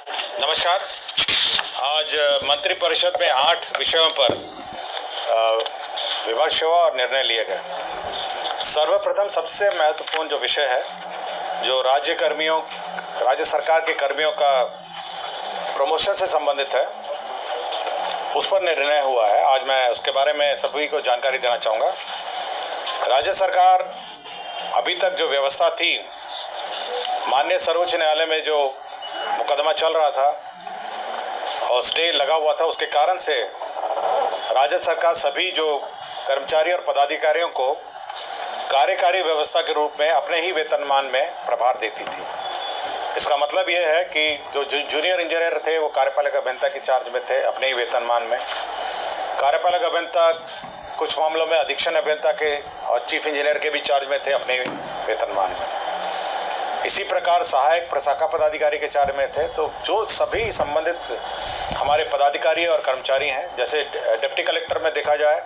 नमस्कार। आज मंत्रिपरिषद में 8 विषयों पर विमर्श हुआ और निर्णय लिए गए। सर्वप्रथम सबसे महत्वपूर्ण जो विषय है, जो राज्य सरकार के कर्मियों का प्रमोशन से संबंधित है, उस पर निर्णय हुआ है। आज मैं उसके बारे में सभी को जानकारी देना चाहूँगा। राज्य सरकार अभी तक जो व्यवस्था थी, माननीय सर्वोच्च न्यायालय में जो मुकदमा चल रहा था और स्टे लगा हुआ था, उसके कारण से राज्य सरकार सभी जो कर्मचारी और पदाधिकारियों को कार्यकारी व्यवस्था के रूप में अपने ही वेतनमान में प्रभार देती थी। इसका मतलब ये है कि जो जूनियर इंजीनियर थे वो कार्यपालक अभियंता की चार्ज में थे अपने ही वेतनमान में। कार्यपालक अभियंता कुछ मामलों में अधीक्षण अभियंता के और चीफ इंजीनियर के भी चार्ज में थे अपने वेतनमान में। इसी प्रकार सहायक प्रशाखा पदाधिकारी के चार्ज में थे। तो जो सभी संबंधित हमारे पदाधिकारी और कर्मचारी हैं, जैसे डिप्टी कलेक्टर में देखा जाए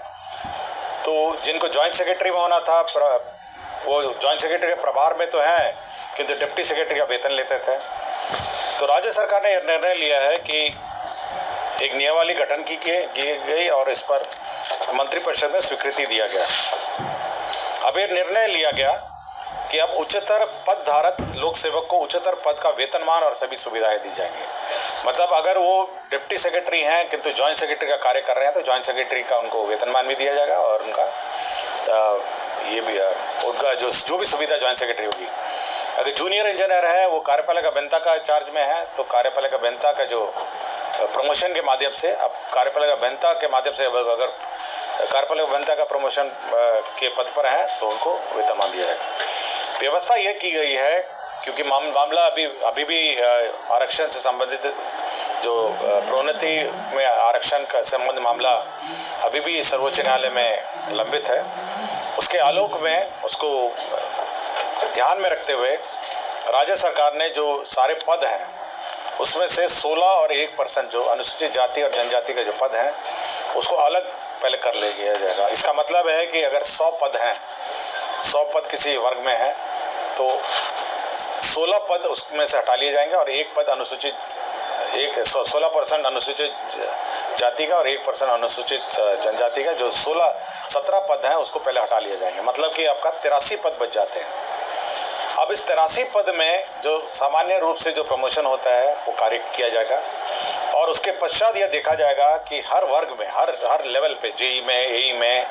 तो जिनको जॉइंट सेक्रेटरी में होना था, वो जॉइंट सेक्रेटरी के प्रभार में तो हैं, किंतु डिप्टी सेक्रेटरी का वेतन लेते थे। तो राज्य सरकार ने यह निर्णय लिया है कि एक नियमावली गठन की गई और इस पर मंत्रिपरिषद में स्वीकृति दिया गया। अब ये निर्णय लिया गया कि अब उच्चतर पद धारक लोक सेवक को उच्चतर पद का वेतनमान और सभी सुविधाएं दी जाएंगी। मतलब अगर वो डिप्टी सेक्रेटरी हैं किंतु जॉइंट सेक्रेटरी का कार्य कर रहे हैं तो जॉइंट सेक्रेटरी का उनको वेतनमान भी दिया जाएगा और उनका उनका जो भी सुविधा जॉइंट सेक्रेटरी होगी। अगर जूनियर इंजीनियर है, वो कार्यपालक अभियंता का चार्ज में है, तो कार्यपालक अभियंता का जो प्रमोशन के माध्यम से, अब कार्यपालक अभियंता के माध्यम से अगर कार्यपालक अभियंता का प्रमोशन के पद पर है तो उनको वेतनमान दिया जाएगा। व्यवस्था यह की गई है क्योंकि मामला अभी भी आरक्षण से संबंधित जो प्रोन्नति में आरक्षण का संबंध मामला अभी भी सर्वोच्च न्यायालय में लंबित है। उसके आलोक में उसको ध्यान में रखते हुए राज्य सरकार ने जो सारे पद हैं उसमें से 16 और 1% जो अनुसूचित जाति और जनजाति के जो पद हैं उसको अलग पहले कर लिया जाएगा। इसका मतलब है कि अगर 100 पद हैं, 100 पद किसी वर्ग में है तो 16 पद उसमें से हटा लिए जाएंगे और 1 पद 16% अनुसूचित जाति का और 1% अनुसूचित जनजाति का, जो 17 पद हैं उसको पहले हटा लिए जाएंगे। मतलब कि आपका 83 पद बच जाते हैं। अब इस 83 पद में जो सामान्य रूप से जो प्रमोशन होता है वो कार्य किया जाएगा और उसके पश्चात यह देखा जाएगा कि हर वर्ग में, हर लेवल पे, जेई में, एई में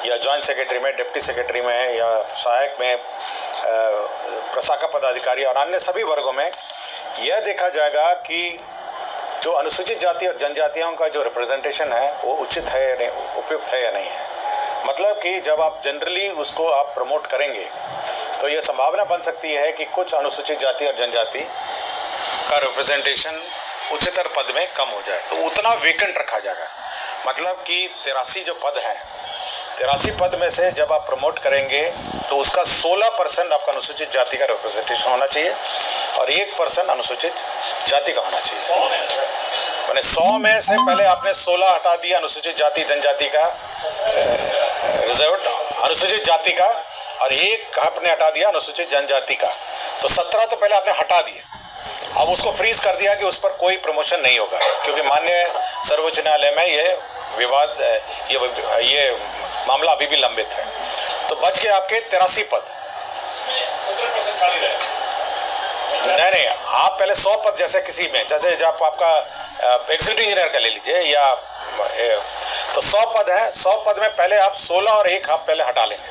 या जॉइंट सेक्रेटरी में, डिप्टी सेक्रेटरी में या सहायक में, प्रशाखा पदाधिकारी और अन्य सभी वर्गों में यह देखा जाएगा कि जो अनुसूचित जाति और जनजातियों का जो रिप्रेजेंटेशन है वो उचित है या नहीं, उपयुक्त है या नहीं है। मतलब कि जब आप जनरली उसको आप प्रमोट करेंगे तो यह संभावना बन सकती है कि कुछ अनुसूचित जाति और जनजाति का रिप्रेजेंटेशन उच्चतर पद में कम हो जाए, तो उतना वेकेंट रखा जाएगा। मतलब कि 83 जो पद हैं, 83 पद में से जब आप प्रमोट करेंगे तो उसका 16% आपका अनुसूचित जाति का रिप्रेजेंटेशन होना चाहिए और 1% अनुसूचित जाति का होना चाहिए। मैंने 100 में से पहले आपने 16 हटा दिया अनुसूचित जाति जनजाति का, रिजर्व अनुसूचित जाति का, और 1 आपने हटा दिया अनुसूचित जनजाति का, तो 17 तो पहले आपने हटा दिए। अब उसको फ्रीज कर दिया कि उस पर कोई प्रमोशन नहीं होगा क्योंकि माननीय सर्वोच्च न्यायालय में ये विवाद, ये मामला अभी भी लंबित है। तो बच के आपके 83 पद। नहीं, आप पहले 100 पद, जैसे किसी में, जैसे जब आपका एग्जीक्यूटिव इंजीनियर का ले लीजिए या तो 100 पद हैं, 100 पद में पहले आप 16 और 1 आप पहले हटा लेंगे,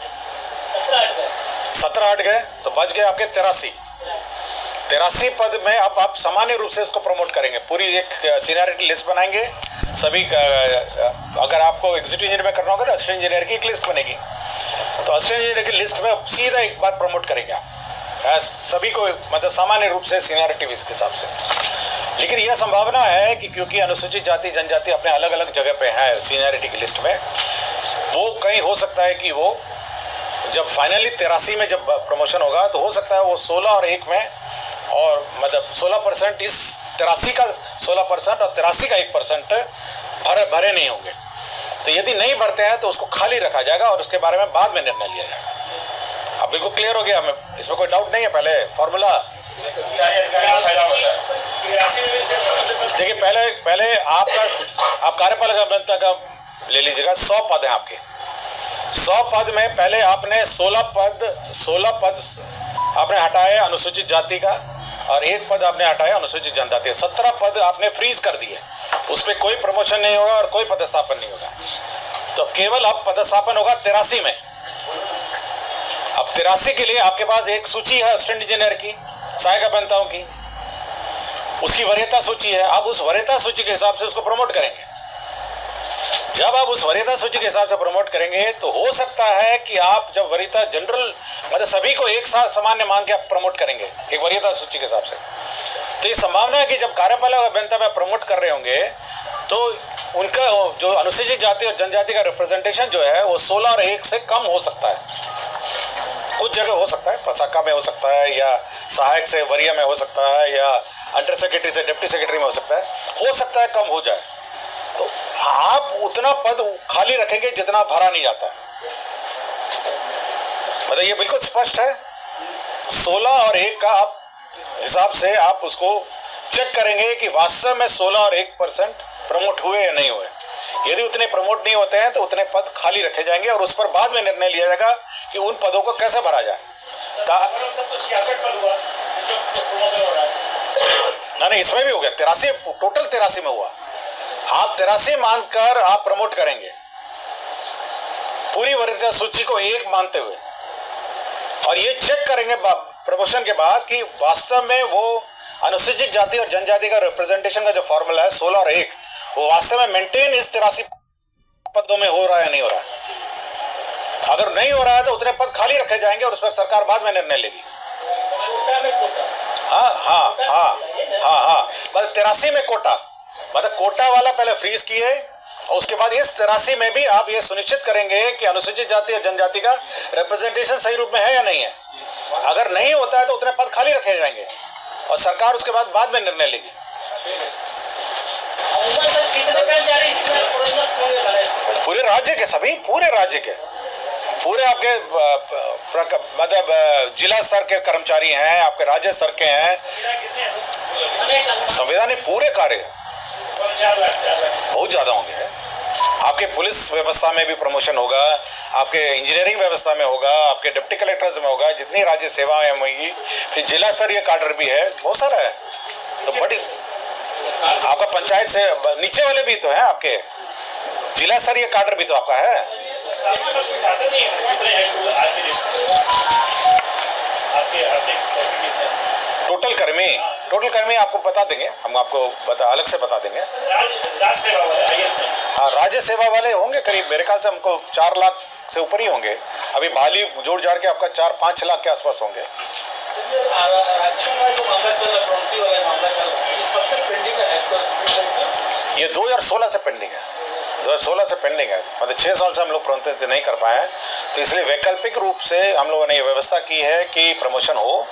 17 हट गए तो बच गए आपके 83 पद में। अब आप सामान्य रूप से इसको प्रमोट करेंगे, पूरी एक सीनियरिटी लिस्ट बनाएंगे सभी का। अगर आपको एग्जीक्यूटिव इंजीनियर में करना होगा तो असिस्टेंट इंजीनियर की एक लिस्ट बनेगी, तो असिस्टेंट इंजीनियर की लिस्ट में सीधा एक बार प्रमोट करेंगे आप सभी को, मतलब सामान्य रूप से सीनियरिटी इसके हिसाब से। लेकिन यह संभावना है कि क्योंकि अनुसूचित जाति जनजाति अपने अलग अलग जगह पे है सीनियरिटी की लिस्ट में, वो कहीं हो सकता है कि वो जब फाइनली 83 में जब प्रमोशन होगा तो हो सकता है वो 16 और 1 में, और मतलब 16% इस 83 का 16% और 83 का 1% भरे नहीं होंगे। तो यदि नहीं भरते हैं तो उसको खाली रखा जाएगा और उसके बारे में बाद में निर्णय लिया जाएगा। अब बिल्कुल क्लियर हो गया हमें, इसमें कोई डाउट नहीं है। पहले फॉर्मूला देखिए, पहले आप कार्यपालक अभियंता का ले लीजिएगा, 100 पद हैं आपके। 100 पद में पहले आपने 16 पद आपने हटाए अनुसूचित जाति का, और 1 पद आपने हटाया अनुसूचित जनजाति। 17 पद आपने फ्रीज कर दिए, उस पर कोई प्रमोशन नहीं होगा और कोई पदस्थापन नहीं होगा। तो केवल अब पदस्थापन होगा 83 में। अब 83 के लिए आपके पास एक सूची है असिस्टेंट इंजीनियर की, सहायक अभियंताओं की, उसकी वरीयता सूची है। आप उस वरीयता सूची के हिसाब से उसको प्रमोट करेंगे। जब आप उस वरीयता सूची के हिसाब से प्रमोट करेंगे तो हो सकता है कि आप जब वरीयता जनरल मतलब सभी को एक साथ सामान्य मान के आप प्रमोट करेंगे एक वरीयता सूची के हिसाब से, तो ये संभावना है कि जब कार्यपालक अभियंता में प्रमोट कर रहे होंगे तो उनका जो अनुसूचित जाति और जनजाति का रिप्रेजेंटेशन जो है वो 16 और 1 से कम हो सकता है। कुछ जगह हो सकता है, प्रशाखा में हो सकता है, या सहायक से वरीय में हो सकता है, या अंडर सेक्रेटरी से डिप्टी सेक्रेटरी में हो सकता है कम हो जाए। तो आप उतना पद खाली रखेंगे जितना भरा नहीं जाता है। मतलब ये बिल्कुल स्पष्ट है। 16 और 1 का आप हिसाब से आप उसको चेक करेंगे कि वास्तव में 16 और 1% प्रमोट हुए या नहीं हुए। यदि उतने प्रमोट नहीं होते हैं तो उतने पद खाली रखे जाएंगे और उस पर बाद में निर्णय लिया जाएगा कि उन पदों को कैसे भरा जाए। नहीं, इसमें भी हो गया 83, टोटल 83 में हुआ। आप 83 मानकर आप प्रमोट करेंगे पूरी वरीयता सूची को 1 मानते हुए, और ये चेक करेंगे प्रमोशन के बाद कि वास्तव में वो अनुसूचित जाति और जनजाति का रिप्रेजेंटेशन का जो फॉर्मूला है 16 और 1 वो वास्तव में मेंटेन इस 83 पदों में हो रहा है नहीं हो रहा है। अगर नहीं हो रहा है तो उतने पद खाली रखे जाएंगे और उस पर सरकार बाद में निर्णय लेगी। हाँ, मतलब 83 में कोटा, मतलब कोटा वाला पहले फ्रीज किए और उसके बाद इस 83 में भी आप ये सुनिश्चित करेंगे कि अनुसूचित जाति और जनजाति का रिप्रेजेंटेशन सही रूप में है या नहीं है। अगर नहीं होता है तो उतने पद खाली रखे जाएंगे और सरकार उसके बाद में निर्णय लेगी। पूरे राज्य के सभी, पूरे आपके मतलब जिला स्तर के कर्मचारी हैं, आपके राज्य स्तर के हैं, संवैधानिक पूरे कार्य बहुत ज्यादा होंगे। आपके पुलिस व्यवस्था में भी प्रमोशन होगा, आपके इंजीनियरिंग व्यवस्था में होगा, आपके डिप्टी कलेक्टर्स में होगा, जितनी राज्य सेवाएं होंगी, फिर जिला स्तरीय काडर भी है, बहुत सारा है। तो बड़ी आपका पंचायत से नीचे वाले भी तो हैं, आपके जिला स्तरीय काडर भी तो आपका है। टोटल कर्मी आपको बता देंगे, हम आपको अलग से बता देंगे। हाँ, राज्य सेवा वाले होंगे करीब, मेरे ख्याल से हमको 4 लाख से ऊपर ही होंगे। अभी बहाली जोड़ जाड़ के आपका 4-5 लाख के आसपास होंगे। ये 2016 से पेंडिंग है, 2016 से पेंडिंग है। मतलब 6 साल से हम लोग प्रोन्नति नहीं कर पाए हैं, तो इसलिए वैकल्पिक रूप से हम लोगों ने ये व्यवस्था की है कि प्रमोशन हो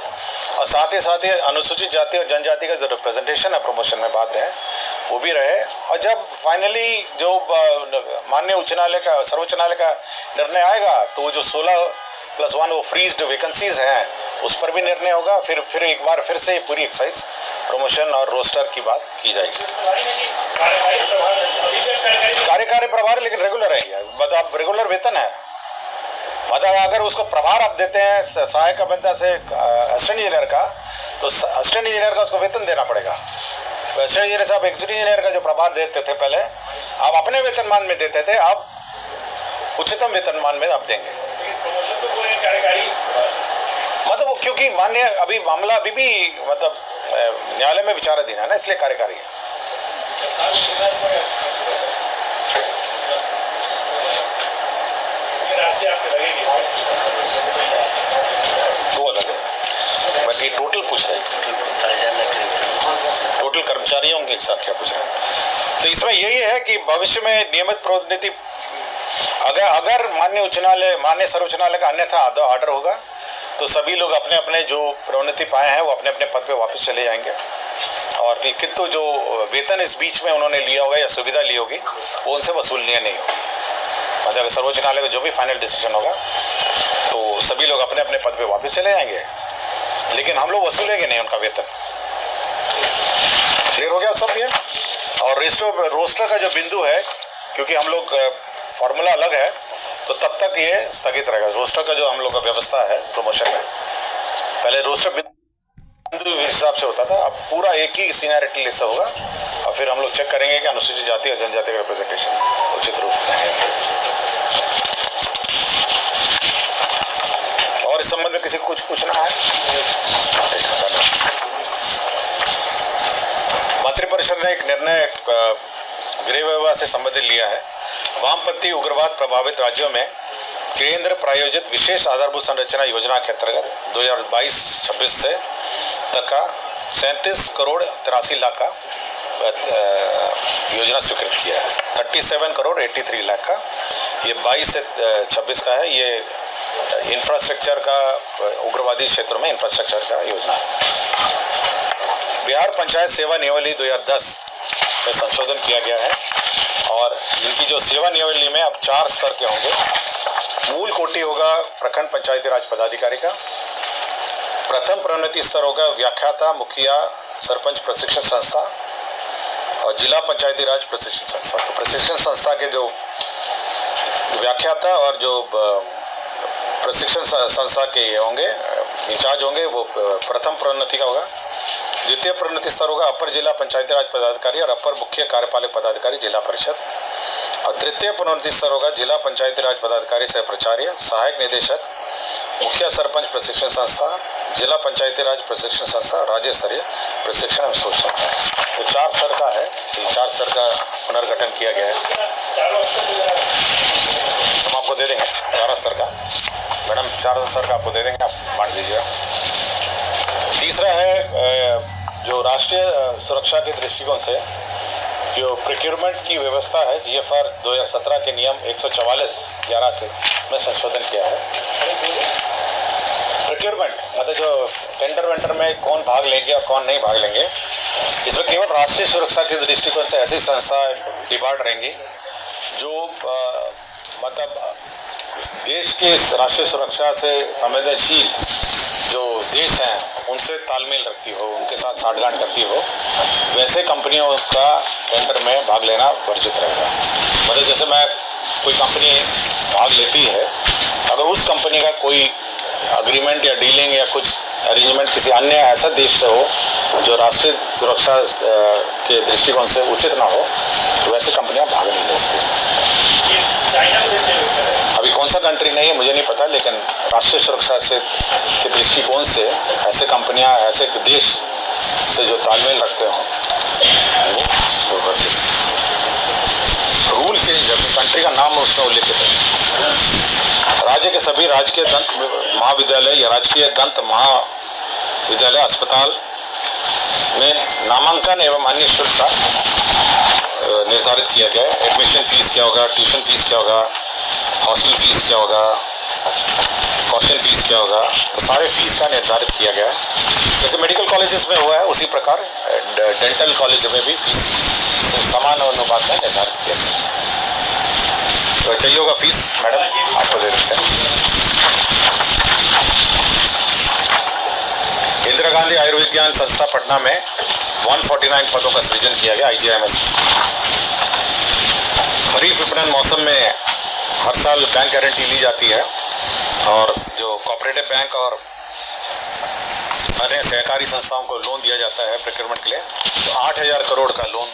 और साथ ही अनुसूचित जाति और जनजाति का जो रिप्रेजेंटेशन है प्रमोशन में बात है वो भी रहे। और जब फाइनली जो माननीय उच्च न्यायालय का सर्वोच्च न्यायालय का निर्णय आएगा तो वो जो 16+1 वो फ्रीज्ड वैकेंसीज हैं उस पर भी निर्णय होगा। फिर एक बार फिर से पूरी एक्साइज प्रमोशन और रोस्टर की बात की जाएगी। कार्यकारी प्रभार लेकिन रेगुलर है, मतलब आप रेगुलर वेतन है। मतलब अगर उसको प्रभार आप देते हैं सहायक अभियंता से असिस्टेंट इंजीनियर का, तो असिस्टेंट इंजीनियर का उसको वेतन देना पड़ेगा। असिस्टेंट इंजीनियर साहब एग्जीक्यूटिव इंजीनियर का जो प्रभार देते थे पहले, आप अपने वेतनमान में देते थे, आप उच्चतम वेतनमान में आप देंगे। मतलब वो क्योंकि मान्य अभी मामला अभी भी मतलब न्यायालय में विचाराधीन है ना, इसलिए कार्यकारी है। वो अलग है, बाकी टोटल पूछ रहे हैं, टोटल कर्मचारियों के साथ क्या पूछ रहे हैं। तो इसमें यही है कि भविष्य में नियमित प्रोन्नति अगर माननीय उच्च न्यायालय माननीय सर्वोच्च न्यायालय का अन्यथा ऑर्डर होगा तो सभी लोग अपने अपने जो प्रोन्नति पाए हैं वो अपने अपने पद पे वापस चले जाएंगे, और किंतु जो वेतन इस बीच में उन्होंने लिया होगा या सुविधा ली होगी वो उनसे वसूलनीय नहीं होगी। मतलब अगर सर्वोच्च न्यायालय का जो भी फाइनल डिसीजन होगा तो सभी लोग अपने अपने पद पे वापस चले जाएंगे, लेकिन हम लोग वसूलेंगे नहीं उनका वेतन। रोस्टर का जो बिंदु है, क्योंकि हम लोग फॉर्मूला अलग है, तो तब तक ये स्थगित रहेगा। रोस्टर का जो हम लोग का व्यवस्था है प्रमोशन में, पहले रोस्टर बिंदु हिसाब से होता था, अब पूरा एक ही सीनियरिटी लिस्ट होगा और फिर हम लोग चेक करेंगे कि अनुसूचित जाति और जनजाति का रिप्रेजेंटेशन उचित रूप में है। और इस संबंध में किसी को कुछ पूछना है? मंत्रिपरिषद ने एक निर्णय गृह विभाग से संबंधित लिया है। वामपंथी उग्रवाद प्रभावित राज्यों में केंद्र प्रायोजित विशेष आधारभूत संरचना योजना के अंतर्गत 2022-26 से तक का 37 करोड़ 83 लाख का योजना स्वीकृत किया है। 37 करोड़ 83 लाख का ये 22 से 26 का है। ये इंफ्रास्ट्रक्चर का उग्रवादी क्षेत्रों में इंफ्रास्ट्रक्चर का योजना है। बिहार पंचायत सेवा नियमावली 2010 में संशोधन किया गया है और इनकी जो सेवा नियमावली में अब 4 स्तर के होंगे। मूल कोटि होगा प्रखंड पंचायती राज पदाधिकारी का, प्रथम प्रोन्नति स्तर होगा व्याख्याता, मुखिया, सरपंच प्रशिक्षण संस्था और जिला पंचायती राज प्रशिक्षण संस्था। तो प्रशिक्षण संस्था के जो व्याख्याता और जो प्रशिक्षण संस्था के होंगे इंचार्ज होंगे वो प्रथम प्रोन्नति का होगा। द्वितीय प्रोन्नति स्तर होगा अपर जिला पंचायती राज पदाधिकारी और अपर मुख्य कार्यपालक पदाधिकारी जिला परिषद। और तृतीय प्रोन्नति स्तर होगा जिला पंचायती राज पदाधिकारी से प्राचार्य, सहायक निदेशक, मुखिया सरपंच प्रशिक्षण संस्था, जिला पंचायती राज प्रशिक्षण संस्था, राज्य स्तरीय प्रशिक्षण एवं शोध संस्था। तो 4 स्तर का है। 4 स्तर का पुनर्गठन किया गया है। हम आपको दे देंगे 4 स्तर का। मैडम 4 स्तर का आपको दे देंगे, आप बांट दीजिएगा। तीसरा है जो राष्ट्रीय सुरक्षा के दृष्टिकोण से जो प्रोक्योरमेंट की व्यवस्था है, GFR 2017 के नियम 144(11) के में संशोधन किया है। प्रोक्योरमेंट मतलब जो टेंडर वेंडर में कौन भाग लेंगे और कौन नहीं भाग लेंगे, इसमें केवल राष्ट्रीय सुरक्षा के दृष्टिकोण से ऐसी संस्था डिपार्ट रहेंगी जो मतलब देश के राष्ट्रीय सुरक्षा से संवेदनशील जो देश हैं उनसे तालमेल रखती हो, उनके साथ साठगांठ करती हो, वैसे कंपनियों का टेंडर में भाग लेना वर्जित रहेगा। मतलब जैसे मैं कोई कंपनी भाग लेती है, अगर उस कंपनी का कोई अग्रीमेंट या डीलिंग या कुछ अरेंजमेंट किसी अन्य ऐसा देश से हो जो राष्ट्रीय सुरक्षा के दृष्टिकोण से उचित ना हो, तो वैसे कंपनियां भाग नहीं ले सकती। अभी कौन सा कंट्री नहीं है मुझे नहीं पता, लेकिन राष्ट्रीय सुरक्षा से के दृष्टिकोण से ऐसे कंपनियां ऐसे देश से जो तालमेल रखते हो रूल चेंज है, कंट्री का नाम उसमें उल्लेखित है। राज्य के सभी राजकीय दंत महाविद्यालय या राजकीय दंत महाविद्यालय अस्पताल में नामांकन एवं अन्य शुल्क का निर्धारित किया गया है। एडमिशन फीस क्या होगा, ट्यूशन फीस क्या होगा, हॉस्टल फीस क्या होगा, कॉस्टल फीस क्या होगा, तो सारे फीस का निर्धारित किया गया है। जैसे मेडिकल कॉलेजेस में हुआ है उसी प्रकार डेंटल कॉलेज में भी फीस समान अनुपात में निर्धारित किया गया। तो चाहिए होगा फीस मैडम आपको दे देते हैं। इंदिरा गांधी आयुर्विज्ञान संस्था पटना में 149 पदों का सृजन किया गया IGIMS। खरीफ विपणन मौसम में हर साल बैंक गारंटी ली जाती है और जो कोऑपरेटिव बैंक और अन्य सहकारी संस्थाओं को लोन दिया जाता है प्रोक्योरमेंट के लिए। तो 8000 करोड़ का लोन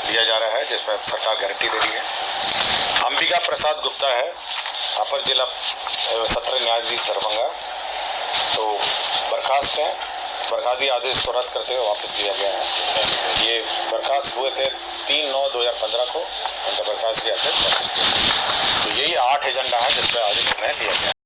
दिया जा रहा है जिसमें सरकार गारंटी दे रही है। अंबिका प्रसाद गुप्ता है अपर जिला सत्र न्यायाधीश दरभंगा, तो बर्खास्त हैं। बर्खास्ती आदेश को रद्द करते हुए वापस लिया गया है। ये बर्खास्त हुए थे 3/9/2015 को, उनका बर्खास्त किया था। तो यही 8 एजेंडा है जिस पर आज निर्णय लिया गया।